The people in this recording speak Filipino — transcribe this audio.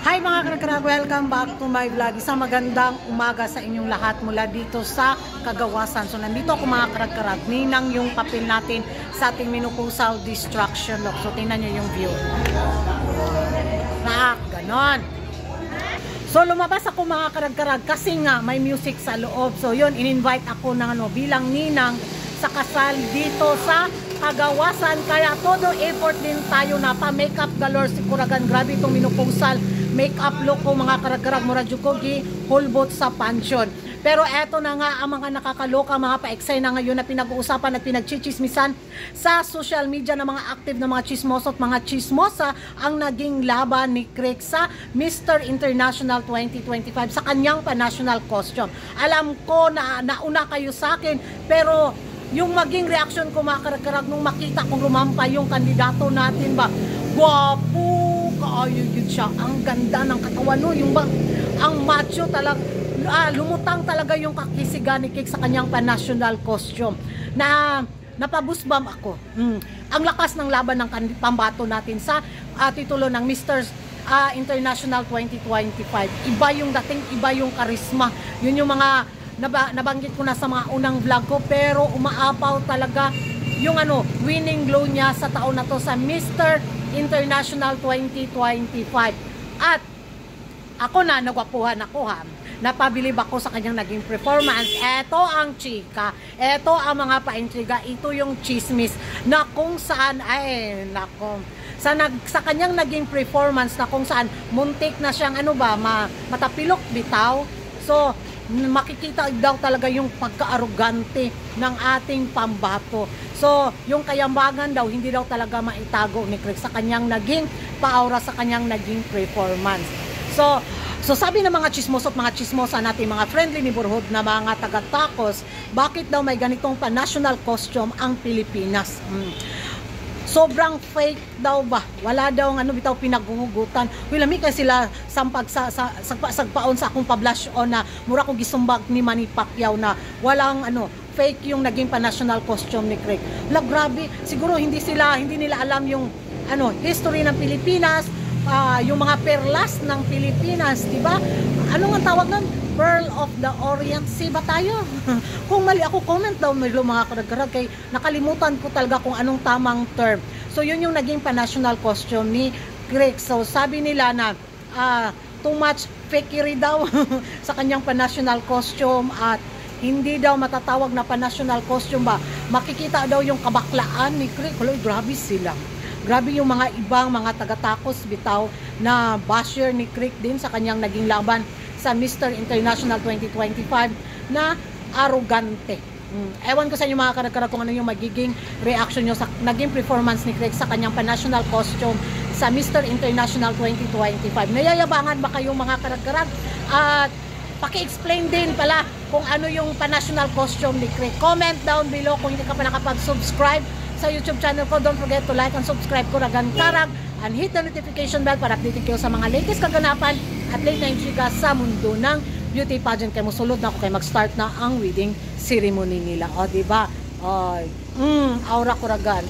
Hi mga kanakarag, welcome back to my vlog. Isang magandang umaga sa inyong lahat mula dito sa Kagawasan. So nandito ako mga kanakarag, ninang yung papel natin sa ating Minupusal Destruction Lock. So tingnan nyo yung view. Ganon. So lumabas ako mga karag-karag kasi nga may music sa loob. So yun, in-invite ako ng bilang ninang sa kasal dito sa Kagawasan. Kaya todo effort din tayo na pa makeup galore si Kuragan. Grabe itong Minupusal makeup look ko mga karag-karag, mura jukogi hulbot sa pansyon. Pero eto na nga ang mga nakakaloka, mga pa-excite na ngayon na pinag-uusapan at pinagchichismisan sa social media ng mga active na mga chismoso at mga chismosa ang naging laban ni Craig sa Mr. International 2025 sa kanyang pa-national costume. Alam ko na nauna kayo sa akin, pero yung maging reaction ko mga karag-karag nung makita kong rumampa yung kandidato natin ba, gwapo, kaayo yun siya, ang ganda ng katawan no, yung bang, ang macho talaga, lumutang talaga yung kakisigan ni Craig sa kanyang pa-national costume na napabusbam ako. Ang lakas ng laban ng pambato natin sa titulo ng Mr. International 2025. Iba yung dating, iba yung karisma. Yun yung mga nabanggit ko na sa mga unang vlog ko, pero umaapaw talaga yung winning glow niya sa taon na to sa Mr. International 2025. At ako na nagwapuhan ako napabilib ako sa kanyang naging performance. Eto ang chika, eto ang mga paintriga, ito yung chismis na kung saan sa kanyang naging performance na kung saan muntik na siyang matapilok bitaw. So makikita daw talaga yung pagka-arugante ng ating pambato. So, yung kayambangan daw, hindi daw talaga maitago ni Craig sa kanyang naging paura, sa kanyang naging performance. So sabi ng mga chismoso at mga chismosa natin, mga friendly neighborhood na mga taga-tacos, bakit daw may ganitong pa-national costume ang Pilipinas? Sobrang fake daw ba? Wala daw bitaw pinaghuhugutan. Lami kay sila sampag sagpaon sa akong pablash on na mura ko gisumbag ni Manny Pacquiao na walang fake yung naging pa-national costume ni Craig. Grabe, siguro hindi nila alam yung history ng Pilipinas, yung mga perlas ng Pilipinas, di ba? Ano nga tawag nun? Pearl of the Orient Sea ba tayo? Kung mali ako, comment daw mga karag-karag, kay nakalimutan ko talaga kung anong tamang term. So yun yung naging pa-national costume ni Craig. So sabi nila na too much fakery daw sa kanyang pa-national costume at hindi daw matatawag na pa-national costume ba. Makikita daw yung kabaklaan ni Craig. Grabe sila. Grabe yung mga ibang mga taga-tacos bitaw na basher ni Craig din sa kanyang naging laban sa Mr. International 2025 na arugante. Ewan ko sa inyo mga karag-karag kung ano yung magiging reaction nyo sa naging performance ni Craig sa kanyang pa-national costume sa Mr. International 2025. Nayayabangan ba kayong mga karag-karag? At paki-explain din pala kung ano yung pa-national costume ni Craig. Comment down below kung hindi ka pa nakapag-subscribe sa YouTube channel ko. Don't forget to like and subscribe Kuragan Karag and hit the notification bell para update kayo sa mga latest kaganapan at late na intriga sa mundo ng beauty pageant. Kaya musulod na ako kay mag-start na ang wedding ceremony nila. O diba? Aura Kuragan.